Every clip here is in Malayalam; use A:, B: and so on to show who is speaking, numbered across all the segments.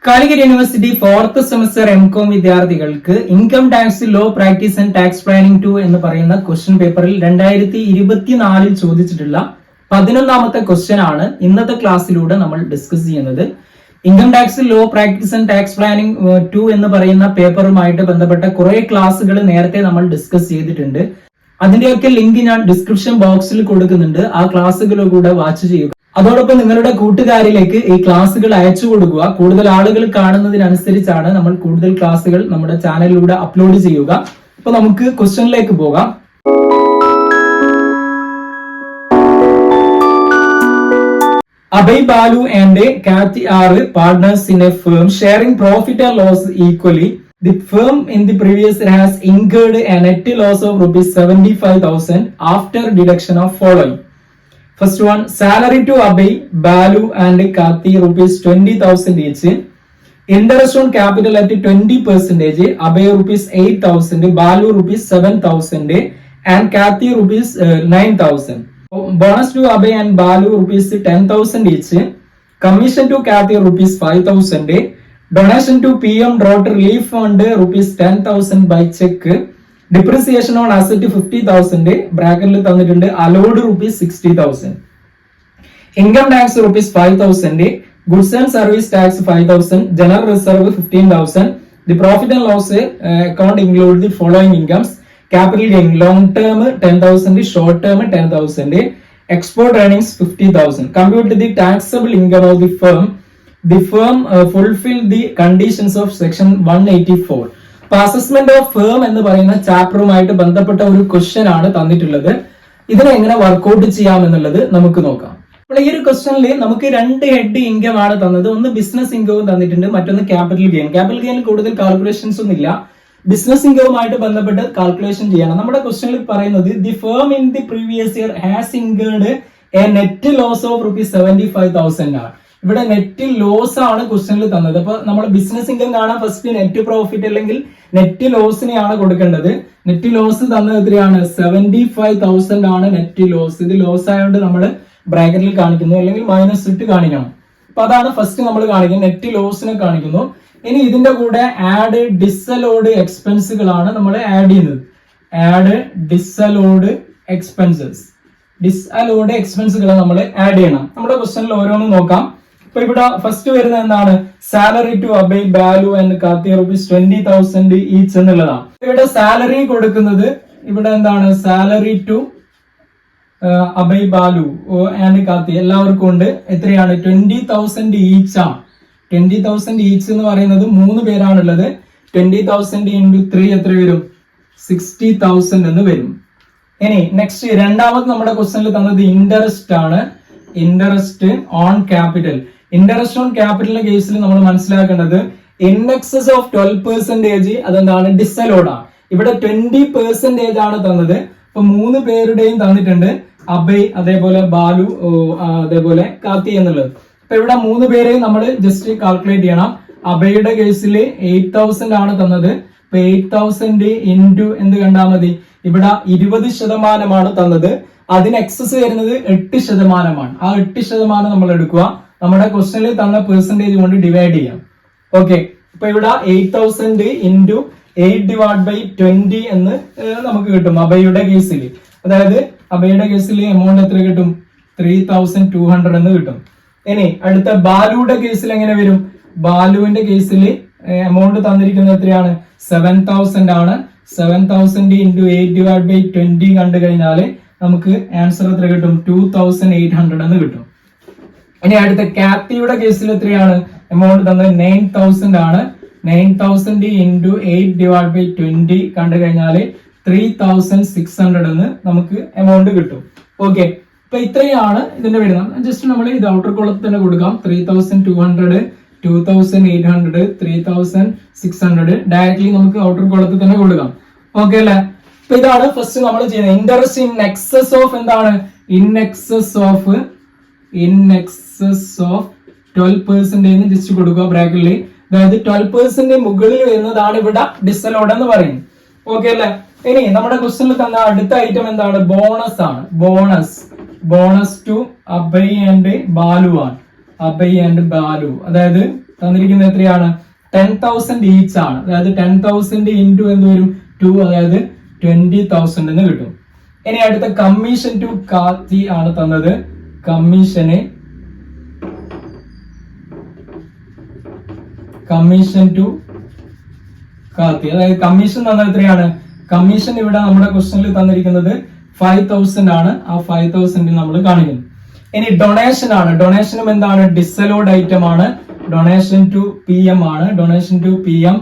A: Calicut university 4th semester MCom വിദ്യാർത്ഥികൾക്ക് income tax law practice and tax planning 2 എന്ന് പറയുന്ന ക്വസ്റ്റ്യൻ പേപ്പറിൽ 2024 ചോദിച്ചിട്ടുള്ള 11ാമത്തെ ക്വസ്റ്റ്യൻ ആണ് ഇന്നത്തെ ക്ലാസ്സിലൂടെ നമ്മൾ ഡിസ്കസ് ചെയ്യുന്നത്. Income tax law practice and tax planning 2 എന്ന് പറയുന്ന പേപ്പറുമായിട്ട് ബന്ധപ്പെട്ട കുറെ ക്ലാസ്സുകൾ നേരത്തെ നമ്മൾ ഡിസ്കസ് ചെയ്തിട്ടുണ്ട്. അതിന്റെയൊക്കെ ലിങ്ക് ഞാൻ ഡിസ്ക്രിപ്ഷൻ ബോക്സിൽ കൊടുക്കുന്നുണ്ട്. ആ ക്ലാസ്സുകളൂടെ വാച്ച് ചെയ്യുക. അതോടൊപ്പം നിങ്ങളുടെ കൂട്ടുകാരിലേക്ക് ഈ ക്ലാസ്സുകൾ അയച്ചു കൊടുക്കുക. കൂടുതൽ ആളുകൾ കാണുന്നതിനനുസരിച്ചാണ് നമ്മൾ കൂടുതൽ ക്ലാസ്സുകൾ നമ്മുടെ ചാനലിലൂടെ അപ്ലോഡ് ചെയ്യുക. അപ്പൊ നമുക്ക് ക്വസ്റ്റ്യനിലേക്ക് പോകാം. Abhay Balu and Kathy are partners in a firm sharing profit and loss equally. The firm in the previous year has incurred a net loss of rupees 75,000 after deduction of following. First one, salary to Abhay, Balu and Kathy rupees 20,000 each. Interest on capital at 20%, Abhay rupees 8,000, Balu rupees 7,000 and Kathy rupees 9,000. Bonus to Abhay and Balu rupees 10,000 each. Commission to Kathy rupees 5,000. Donation to PM Drought Relief Fund rupees 10,000 by check. Depreciation on asset 50,000. Bracket തന്നിട്ടുണ്ട്. Allowed rupees 60,000. Income tax rupees 5,000. Goods and service tax 5,000. General reserve 15,000. The profit and loss account include the following incomes. Capital gain long term 10,000, short term 10,000, export earnings 50,000. Compute the taxable income of the firm. The firm fulfilled the conditions of section 184. അപ്പൊ അസസ്മെന്റ് ഓഫ് ഫേം എന്ന് പറയുന്ന ചാപ്റ്ററുമായിട്ട് ബന്ധപ്പെട്ട ഒരു ക്വസ്റ്റ്യൻ ആണ് തന്നിട്ടുള്ളത്. ഇതിനെ എങ്ങനെ വർക്ക്ഔട്ട് ചെയ്യാം എന്നുള്ളത് നമുക്ക് നോക്കാം. അപ്പോൾ ഈ ഒരു ക്വസ്റ്റ്യനിൽ നമുക്ക് രണ്ട് ഹെഡ് ഇൻകം ആണ് തന്നത്. ഒന്ന് ബിസിനസ് ഇൻകവും തന്നിട്ടുണ്ട്, മറ്റൊന്ന് ക്യാപിറ്റൽ ഗെയിൻ. ക്യാപിറ്റൽ ഗെയിനിൽ കൂടുതൽ കാൽക്കുലേഷൻസ് ഒന്നും ഇല്ല. ബിസിനസ് ഇൻകവുമായിട്ട് ബന്ധപ്പെട്ട് കാൽക്കുലേഷൻ ചെയ്യണം. നമ്മുടെ ക്വസ്റ്റ്യനിൽ പറയുന്നത് the firm in the previous year has incurred a net loss of rupees 75,000 ആണ്. ഇവിടെ നെറ്റ് ലോസ് ആണ് ക്വസ്റ്റ്യനിൽ തന്നത്. അപ്പൊ നമ്മൾ ബിസിനസ് ഇൻകം കാണാൻ ഫസ്റ്റ് നെറ്റ് പ്രോഫിറ്റ് അല്ലെങ്കിൽ നെറ്റ് ലോസിനെയാണ് കൊടുക്കേണ്ടത്. നെറ്റ് ലോസ് തന്നത് എത്രയാണ്? 75,000 ആണ് നെറ്റ് ലോസ്. ഇത് ലോസ് ആയതുകൊണ്ട് നമ്മൾ ബ്രാക്കറ്റിൽ കാണിക്കുന്നു, അല്ലെങ്കിൽ മൈനസ് ഇട്ട് കാണിക്കണം. അപ്പൊ അതാണ് ഫസ്റ്റ് നമ്മൾ കാണിക്കുന്നത്, നെറ്റ് ലോസിനെ കാണിക്കുന്നു. ഇനി ഇതിന്റെ കൂടെ ആഡ് ഡിസലോഡ് എക്സ്പെൻസുകളാണ് നമ്മൾ ആഡ് ചെയ്യുന്നത്. Add ഡിസലോഡ് expenses. ഡിസലോഡ് എക്സ്പെൻസുകൾ നമ്മൾ ആഡ് ചെയ്യണം. നമ്മുടെ ക്വസ്റ്റ്യനിൽ ഓരോന്നും നോക്കാം. അപ്പൊ ഇവിടെ ഫസ്റ്റ് വരുന്നത് എന്താണ്? Salary to Abhay, Balu and Kathy rupees 20,000 each എന്നുള്ളതാണ്. ഇവിടെ സാലറി കൊടുക്കുന്നത് ഇവിടെ എന്താണ്? Salary to Abhay, Balu and Kathy എല്ലാവർക്കും ഉണ്ട്. എത്രയാണ്? 20,000 ഈച്ച് ആണ്. 20,000 ഈച്ച് എന്ന് പറയുന്നത് 3 പേരാണുള്ളത്. 20,000 into 3 എത്ര വരും? 60,000 എന്ന് വരും. ഇനി നെക്സ്റ്റ് രണ്ടാമത് നമ്മുടെ ക്വസ്റ്റ്യനിൽ തന്നത് ഇൻട്രസ്റ്റ് ആണ്. Interest on capital. Interest on ക്യാപിറ്റലിന്റെ കേസിൽ നമ്മൾ മനസ്സിലാക്കേണ്ടത് ഇൻ എക്സസ് ഓഫ് 12% അതെന്താണ്? ഡിസലോഡ് ആണ്. ഇവിടെ 20% ആണ് തന്നത്. അപ്പൊ 3 പേരുടെയും തന്നിട്ടുണ്ട്, അബൈ, അതേപോലെ ബാലു, അതേപോലെ കാത്തി എന്നുള്ളത്. അപ്പൊ ഇവിടെ 3 പേരെയും നമ്മൾ ജസ്റ്റ് കാൽക്കുലേറ്റ് ചെയ്യണം. അബയുടെ കേസിൽ 8,000 ആണ് തന്നത്. അപ്പൊ 8,000 ഇൻറ്റു എന്ത് കണ്ടാൽ മതി? ഇവിടെ 20% തന്നത്. അതിന് എക്സസ് വരുന്നത് 8%. ആ 8% നമ്മൾ എടുക്കുക. നമ്മുടെ ക്വസ്റ്റനിൽ തന്ന പെർസെന്റേജ് കൊണ്ട് ഡിവൈഡ് ചെയ്യാം. ഓക്കെ, അപ്പൊ ഇവിടെ 8,000 ഇൻറ്റു 8/20 എന്ന് നമുക്ക് കിട്ടും അബയുടെ കേസിൽ. അതായത് അബയുടെ കേസിൽ എമൗണ്ട് എത്ര കിട്ടും? 3,200 എന്ന് കിട്ടും. ഇനി അടുത്ത ബാലുയുടെ കേസിൽ എങ്ങനെ വരും? ബാലുവിന്റെ കേസിൽ എമൗണ്ട് തന്നിരിക്കുന്നത് എത്രയാണ്? 7,000 ആണ്. 7,000 ഇൻറ്റു 8/20 കണ്ടു കഴിഞ്ഞാൽ നമുക്ക് ആൻസർ എത്ര കിട്ടും? 2,800 എന്ന് കിട്ടും. ഇനി അടുത്ത കാത്തിയുടെ കേസിൽ എത്രയാണ്? എമൗണ്ട് തന്നത് 9,000 ആണ്. 9,000 ഇൻറ്റു 8/20 കണ്ടു കഴിഞ്ഞാൽ 3,600 എന്ന് നമുക്ക് എമൗണ്ട് കിട്ടും. ഓക്കെ, അപ്പൊ ഇത്രയാണ് ഇതിന്റെ വരുന്നത്. ജസ്റ്റ് നമ്മൾ ഇത് ഔട്ടർ കോളത്തിൽ തന്നെ കൊടുക്കാം. 3,200, 2,800, 3,600 ഡയറക്ട്ലി നമുക്ക് ഔട്ടർ കോളത്തിൽ തന്നെ കൊടുക്കാം. ഓക്കെ അല്ലെ? അപ്പൊ ഇതാണ് ഫസ്റ്റ് നമ്മൾ ചെയ്യുന്നത്. ഇൻട്രസ്റ്റ് ഇൻ എക്സസ് ഓഫ് എന്താണ്? ഇൻ എക്സസ് ഓഫ് 12% ജസ്റ്റ് കൊടുക്കുക ബ്രാക്കറ്റിൽ. അതായത് 12% മുകളിൽ വരുന്നതാണ് ഇവിടെ ഡിസലോഡ് എന്ന് പറയുന്നത്. ഓക്കെ അല്ലെ? ഇനി നമ്മുടെ ക്വസ്റ്റനിൽ തന്ന അടുത്ത ഐറ്റം എന്താണ്? ബോണസ് ആണ്. ബോണസ് ടു അബൈ ആൻഡ് ബാലു ആണ്. അബൈ ആൻഡ് ബാലു, അതായത് തന്നിരിക്കുന്നത് എത്രയാണ്? 10,000 ഈച്ച് ആണ്. അതായത് 10,000 ഇൻറ്റു എന്ത് വരും? 2, അതായത് 20,000 എന്ന് കിട്ടും. ഇനി അടുത്ത കമ്മീഷൻ ടു കാത്തി ആണ് തന്നത്. കമ്മീഷൻ ടു കാത്തി, അതായത് കമ്മീഷൻ തന്നത് എത്രയാണ്? കമ്മീഷൻ ഇവിടെ നമ്മുടെ ക്വസ്റ്റനിൽ തന്നിരിക്കുന്നത് 5,000 ആണ്. ആ 5,000 നമ്മൾ കാണിക്കുന്നു. ഇനി ഡൊണേഷൻ ആണ്. ഡൊണേഷനും എന്താണ്? ഡിസലോഡ് ഐറ്റം ആണ്. ഡൊണേഷൻ ടു PM ആണ്. Donation to PM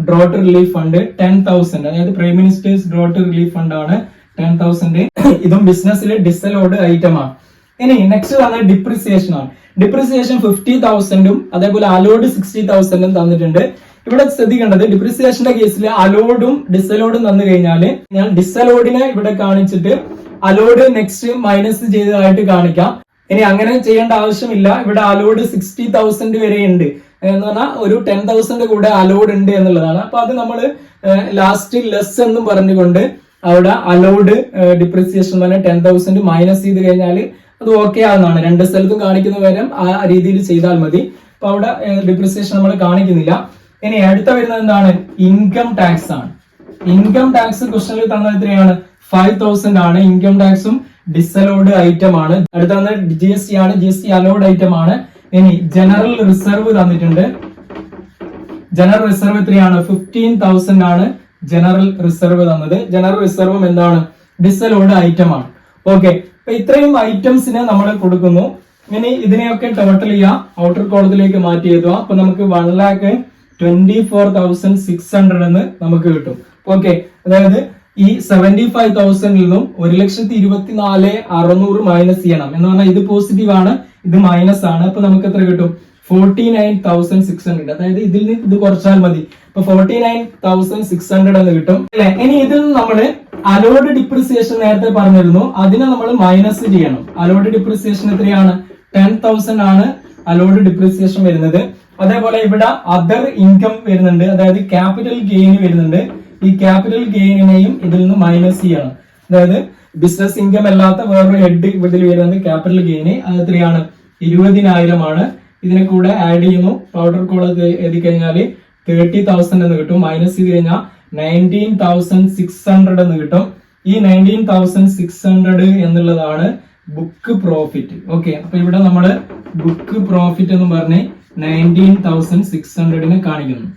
A: drought relief fund 10,000, അതായത് prime minister's drought relief fund ആണ് 10,000. ഇതും ബിസിനസ്സിൽ ഡിസലോഡ് ഐറ്റം ആണ്. ഇനി നെക്സ്റ്റ് പറഞ്ഞ ഡിപ്രിസിയേഷൻ ആണ്. ഡിപ്രിസിയേഷൻ 50,000ഉം അതേപോലെ അലോഡ് 60,000ഉം തന്നിട്ടുണ്ട്. ഇവിടെ ശ്രദ്ധിക്കേണ്ടത് ഡിപ്രിസിയേഷന്റെ കേസിൽ അലോഡും ഡിസലോഡും തന്നു കഴിഞ്ഞാൽ ഞാൻ ഡിസലോഡിനെ ഇവിടെ കാണിച്ചിട്ട് അലോഡ് നെക്സ്റ്റ് മൈനസ് ചെയ്തതായിട്ട് കാണിക്കാം. ഇനി അങ്ങനെ ചെയ്യേണ്ട ആവശ്യമില്ല. ഇവിടെ അലോഡ് 60,000 വരെ ഉണ്ട് എന്ന് പറഞ്ഞാൽ ഒരു 10,000 കൂടെ അലോഡ് ഉണ്ട് എന്നുള്ളതാണ്. അപ്പൊ അത് നമ്മൾ ലാസ്റ്റ് ലെസ് എന്നും പറഞ്ഞുകൊണ്ട് അവിടെ അലോഡ് ഡിപ്രിസിയേഷൻ പറഞ്ഞാൽ 10,000 മൈനസ് ചെയ്ത് കഴിഞ്ഞാൽ അത് ഓക്കെ ആവുന്നതാണ്. രണ്ട് സ്ഥലത്തും കാണിക്കുന്ന പകരം ആ രീതിയിൽ ചെയ്താൽ മതി. അപ്പൊ അവിടെ ഡിപ്രിസിയേഷൻ നമ്മൾ കാണിക്കുന്നില്ല. ഇനി അടുത്ത വരുന്നത് എന്താണ്? ഇൻകം ടാക്സ് ആണ്. ഇൻകം ടാക്സ് ക്വസ്റ്റനിൽ തന്നത് എത്രയാണ്? 5,000 ആണ്. ഇൻകം ടാക്സും ഡിസലോഡ് ഐറ്റം ആണ്. അടുത്ത GST ആണ്. GST അലോഡ് ഐറ്റം ആണ്. ഇനി ജനറൽ റിസർവ് തന്നിട്ടുണ്ട്. ജനറൽ റിസർവ് എത്രയാണ്? 15,000 ആണ് ജനറൽ റിസർവ് തന്നത്. ജനറൽ റിസർവും എന്താണ്? ഡിസലോഡ് ഐറ്റം ആണ്. ഓക്കെ, അപ്പൊ ഇത്രയും ഐറ്റംസിനെ നമ്മൾ കൊടുക്കുന്നു. ഇനി ഇതിനെയൊക്കെ ടോട്ടൽ ചെയ്യാം, ഔട്ടർ കോളത്തിലേക്ക് മാറ്റി എഴുതുക. അപ്പൊ നമുക്ക് 1,24,600 എന്ന് നമുക്ക് കിട്ടും. ഓക്കെ, അതായത് ഈ 75,000 നിന്നും 1,24,600 മൈനസ് ചെയ്യണം എന്ന് പറഞ്ഞാൽ ഇത് പോസിറ്റീവ് ആണ്, ഇത് മൈനസ് ആണ്. അപ്പൊ നമുക്ക് എത്ര കിട്ടും? 49,600. അതായത് ഇതിൽ നിന്ന് ഇത് കുറച്ചാൽ മതി. അപ്പൊ 49,600 എന്ന് കിട്ടും അല്ലെ. ഇനി ഇതിൽ നമ്മള് അലോഡ് ഡിപ്രിസിയേഷൻ നേരത്തെ പറഞ്ഞിരുന്നു, അതിനെ നമ്മൾ മൈനസ് ചെയ്യണം. അലോഡ് ഡിപ്രിസിയേഷൻ എത്രയാണ്? 10,000 ആണ് അലോഡ് ഡിപ്രിസിയേഷൻ വരുന്നത്. അതേപോലെ ഇവിടെ അതർ ഇൻകം വരുന്നുണ്ട്, അതായത് ക്യാപിറ്റൽ ഗെയിൻ വരുന്നുണ്ട്. ഈ ക്യാപിറ്റൽ ഗെയിനിനെയും ഇതിൽ നിന്ന് മൈനസ് ചെയ്യണം. അതായത് ബിസിനസ് ഇൻകം അല്ലാത്ത വേറൊരു ഹെഡ് ഇതിൽ വരുന്നത് ക്യാപിറ്റൽ ഗെയിന്. അത് എത്രയാണ്? 20,000 ആണ്. ഇതിനെ കൂടെ ആഡ് ചെയ്യുന്നു. പൗഡർ കോളത്ത് എഴുതി കഴിഞ്ഞാൽ 30,000 എന്ന് കിട്ടും. മൈനസ് ചെയ്ത് കഴിഞ്ഞാൽ 19,600 എന്ന് കിട്ടും. ഈ 19,600 എന്നുള്ളതാണ് ബുക്ക് പ്രോഫിറ്റ്. ഓക്കെ, അപ്പൊ ഇവിടെ നമ്മള് ബുക്ക് പ്രോഫിറ്റ് എന്ന് പറഞ്ഞ് 19,600 കാണിക്കുന്നു.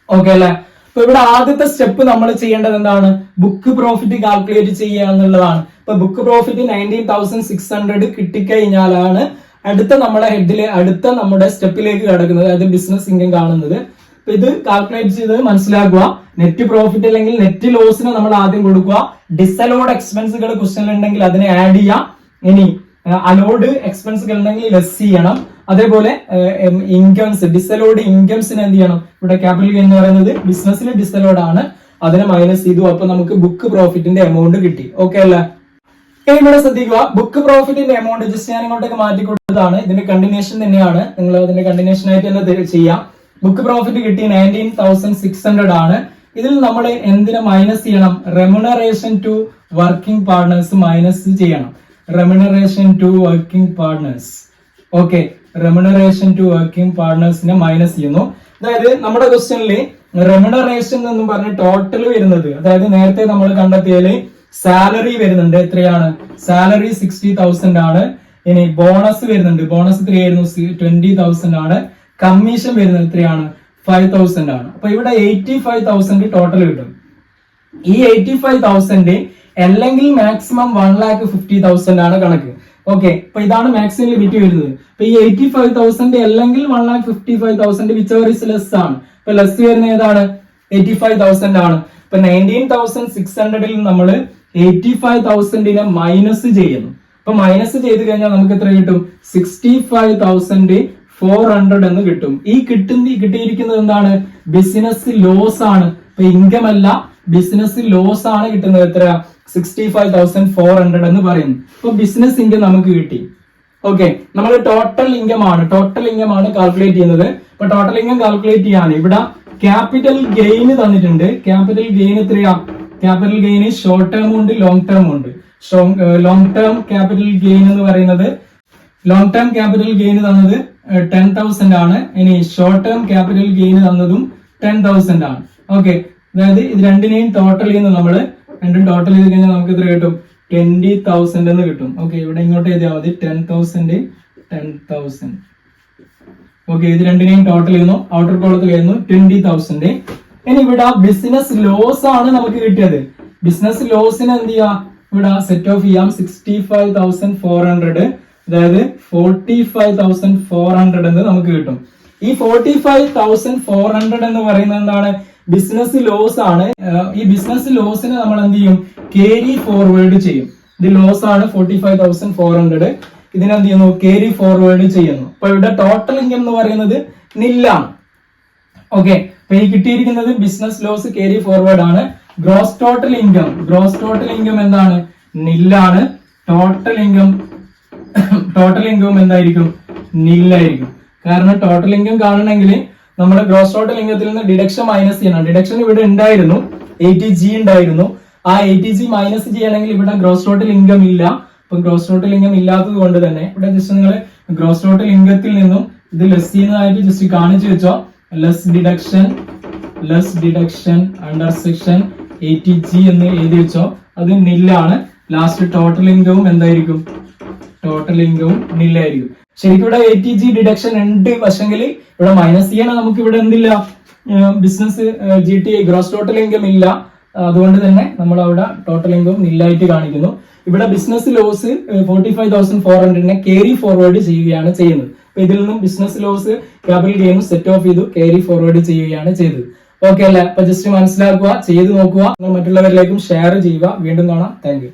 A: ഓക്കെ അല്ലെ. അപ്പൊ ഇവിടെ ആദ്യത്തെ സ്റ്റെപ്പ് നമ്മൾ ചെയ്യേണ്ടത് എന്താണ്? ബുക്ക് പ്രോഫിറ്റ് കാൽക്കുലേറ്റ് ചെയ്യുക എന്നുള്ളതാണ്. ഇപ്പൊ ബുക്ക് പ്രോഫിറ്റ് 19,600 കിട്ടിക്കഴിഞ്ഞാലാണ് അടുത്ത നമ്മുടെ ഹെഡില് അടുത്ത നമ്മുടെ സ്റ്റെപ്പിലേക്ക് കിടക്കുന്നത്, അതായത് ബിസിനസ് ഇൻകം കാണുന്നത്. അപ്പൊ ഇത് കാൽക്കുലേറ്റ് ചെയ്ത് മനസ്സിലാക്കുക. നെറ്റ് പ്രോഫിറ്റ് അല്ലെങ്കിൽ നെറ്റ് ലോസിനെ നമ്മൾ ആദ്യം കൊടുക്കുക. ഡിസലോഡ് എക്സ്പെൻസുകൾ ക്വസ്റ്റനിൽ ഉണ്ടെങ്കിൽ അതിനെ ആഡ് ചെയ്യാം. ഇനി അലോഡ് എക്സ്പെൻസുകൾ ഉണ്ടെങ്കിൽ ലെസ് ചെയ്യണം. അതേപോലെ ഇൻകംസ്, ഡിസലോഡ് ഇൻകംസിന് എന്ത് ചെയ്യണം? ഇവിടെ ക്യാപിറ്റൽ ഗെയിൻ എന്ന് പറയുന്നത് ബിസിനസ്സിൽ ഡിസലോഡ് ആണ്, അതിനെ മൈനസ് ചെയ്തു. അപ്പൊ നമുക്ക് ബുക്ക് പ്രോഫിറ്റിന്റെ എമൗണ്ട് കിട്ടി. ഓക്കെ അല്ലേ. ഇവിടെ ശ്രദ്ധിക്കുക, ബുക്ക് പ്രോഫിറ്റിന്റെ എമൗണ്ട് ജസ്റ്റ് ഞാൻ ഇങ്ങോട്ടേക്ക് മാറ്റി കൊടുത്തതാണ്. ഇതിന്റെ കണ്ടിന്യൂഷൻ തന്നെയാണ്, നിങ്ങൾ അതിന്റെ കണ്ടിന്യൂഷൻ ആയിട്ട് തന്നെ ചെയ്യാം. ബുക്ക് പ്രോഫിറ്റ് കിട്ടി 19,600 ആണ്. ഇതിൽ നമ്മൾ എന്തിനെ മൈനസ് ചെയ്യണം? Remuneration to working partners minus ചെയ്യണം. Remuneration to working partners. Okay, remuneration to working പാർട്ട്നേഴ്സിനെ മൈനസ് ചെയ്യുന്നു. അതായത് നമ്മുടെ ക്വസ്റ്റ്യനിൽ റെമ്യൂണറേഷൻ എന്നും പറഞ്ഞ് ടോട്ടൽ വരുന്നത്, അതായത് നേരത്തെ നമ്മൾ കണ്ടെത്തിയാല് സാലറി വരുന്നുണ്ട്. എത്രയാണ്? സാലറി 60,000 ആണ്. ഇനി ബോണസ് വരുന്നുണ്ട്. ബോണസ് എത്രയായിരുന്നു? 20,000 ആണ്. കമ്മീഷൻ വരുന്നത് എത്രയാണ്? 5,000 ആണ്. അപ്പൊ ഇവിടെ 85,000 ടോട്ടൽ കിട്ടും. ഈ 85,000 അല്ലെങ്കിൽ മാക്സിമം 1,50,000 ആണ് കണക്ക്. ഓക്കെ, അപ്പൊ ഇതാണ് മാക്സിമം ലിമിറ്റ് വരുന്നത്. അപ്പൊ ഈ 85,000 അല്ലെങ്കിൽ 1,55,000 വിച്ച് എവർ ഇസ് ലെസ് ആണ്. അപ്പൊ ലെസ് വരുന്നത് ഏതാണ്? 85,000 ആണ്. ഇപ്പൊ 19,600 നമ്മൾ 85,000 മൈനസ് ചെയ്യുന്നു. അപ്പൊ മൈനസ് ചെയ്ത് കഴിഞ്ഞാൽ നമുക്ക് എത്ര കിട്ടും? 65,400 എന്ന് കിട്ടും. ഈ കിട്ടിയിരിക്കുന്നത് എന്താണ്? ബിസിനസ് ലോസ് ആണ്. ഇപ്പൊ ഇൻകം അല്ല, ബിസിനസ് ലോസ് ആണ് കിട്ടുന്നത്. എത്ര? 65,400 എന്ന് പറയുന്നു. അപ്പൊ ബിസിനസ് ഇൻകം നമുക്ക് കിട്ടി. ഓക്കെ, നമ്മൾ ടോട്ടൽ ഇൻകം ആണ് കാൽക്കുലേറ്റ് ചെയ്യുന്നത്. അപ്പൊ ടോട്ടൽ ഇൻകം കാൽക്കുലേറ്റ് ചെയ്യാൻ ഇവിടെ ക്യാപിറ്റൽ ഗെയിൻ തന്നിട്ടുണ്ട്. ക്യാപിറ്റൽ ഗെയിൻ എത്രയാ? ക്യാപിറ്റൽ ഗെയിൻ ഷോർട്ട് ടേം ഉണ്ട്, ലോങ് ടേം ഉണ്ട്. ലോങ് ടേം ക്യാപിറ്റൽ ഗെയിൻ എന്ന് പറയുന്നത് ലോങ് ടേം ക്യാപിറ്റൽ ഗെയിൻ തന്നത് 10,000 ആണ്. ഇനി ഷോർട്ട് ടേം ക്യാപിറ്റൽ ഗെയിൻ തന്നതും 10,000 ആണ്. ഓക്കെ, അതായത് ഇത് രണ്ടിനെയും ടോട്ടൽ ചെയ്യുന്ന നമ്മള് രണ്ടും ടോട്ടൽ ചെയ്ത് കഴിഞ്ഞാൽ നമുക്ക് എത്ര കിട്ടും? 20,000 എന്ന് കിട്ടും. ഓക്കെ, ഇവിടെ ഇങ്ങോട്ട് എഴുതിയാൽ മതി 10,000. ഓക്കെ, ഇത് രണ്ടിനെയും ടോട്ടൽ ചെയ്യുന്നു, ഔട്ടർ കോളത്തിൽ ചെയ്യുന്നു 20,000. ഇനി ഇവിടെ ബിസിനസ് ലോസ് ആണ് നമുക്ക് കിട്ടിയത്. ബിസിനസ് ലോസിന് എന്ത് ചെയ്യാം? ഇവിടെ സെറ്റ് ഓഫ് ചെയ്യാം 65,400, അതായത് 45,400 എന്ന് നമുക്ക് കിട്ടും. ഈ 45,400 എന്ന് പറയുന്നത് എന്താണ്? ബിസിനസ് ലോസ് ആണ്. ഈ ബിസിനസ് ലോസിനെ നമ്മൾ എന്ത് ചെയ്യും? കേരി ഫോർവേഡ് ചെയ്യും. ഇത് ലോസ് ആണ് 45,400. ഇതിനെന്ത് ചെയ്യുന്നു? കേരി ഫോർവേഡ് ചെയ്യുന്നു. അപ്പൊ ഇവിടെ ടോട്ടൽ ഇൻകം എന്ന് പറയുന്നത് നില്ലാണ്. ഓക്കെ, അപ്പൊ ഈ കിട്ടിയിരിക്കുന്നത് ബിസിനസ് ലോസ് കേരി ഫോർവേഡ് ആണ്. ഗ്രോസ് ടോട്ടൽ ഇൻകം എന്താണ്? നില്ലാണ്. ടോട്ടൽ ഇൻകം എന്തായിരിക്കും? നില്ലായിരിക്കും. കാരണം ടോട്ടൽ ഇൻകം കാണണമെങ്കിൽ നമ്മൾ ഗ്രോസ് ടോട്ടൽ ഇൻകത്തിൽ നിന്ന് ഡിഡക്ഷൻ മൈനസ് ചെയ്യണം. ഡിഡക്ഷൻ ഇവിടെ ഉണ്ടായിരുന്നു, 80G ഉണ്ടായിരുന്നു. ആ 80G മൈനസ് ചെയ്യണമെങ്കിൽ ഇവിടെ ഗ്രോസ് ടോട്ടൽ ഇൻകം ഇല്ല. അപ്പൊ ഗ്രോസ് ടോട്ടൽ ഇൻകം ഇല്ലാത്തത് കൊണ്ട് തന്നെ ഇവിടെ ജസ്റ്റ് നിങ്ങൾ ഗ്രോസ് ടോട്ടൽ ഇൻകത്തിൽ നിന്നും ഇത് ലെസ് ചെയ്യുന്നതായിട്ട് ജസ്റ്റ് കാണിച്ചു വെച്ചോ. Less deduction under section 80G എന്ന് എഴുതി വെച്ചോ. അത് നില്ലാണ്. ലാസ്റ്റ് ടോട്ടൽ ഇൻകവും എന്തായിരിക്കും? ടോട്ടൽ ഇൻകവും നില്ലായിരിക്കും. ശരിക്കും ഇവിടെ 80G ഡിഡക്ഷൻ ഉണ്ട്, പക്ഷെങ്കിൽ ഇവിടെ മൈനസ് ചെയ്യണം. നമുക്ക് ഇവിടെ എന്തില്ല? Business GT gross total income ഇല്ല. അതുകൊണ്ട് തന്നെ നമ്മൾ അവിടെ ടോട്ടൽ ഇൻകം നില്ലായിട്ട് കാണിക്കുന്നു. ഇവിടെ ബിസിനസ് ലോസ് 45,400 കേരി ഫോർവേഡ് ചെയ്യുകയാണ് ചെയ്യുന്നത്. അപ്പൊ ഇതിൽ നിന്നും ബിസിനസ് ലോസ് ക്യാപിറ്റൽ ഗെയിനും സെറ്റ് ഓഫ് ചെയ്തു കേരി ഫോർവേഡ് ചെയ്യുകയാണ് ചെയ്തത്. ഓക്കെ അല്ലേ? അപ്പൊ ജസ്റ്റ് മനസ്സിലാക്കുക, ചെയ്ത് നോക്കുക, മറ്റുള്ളവരിലേക്കും ഷെയർ ചെയ്യുക. വീണ്ടും കാണാം. Thank you.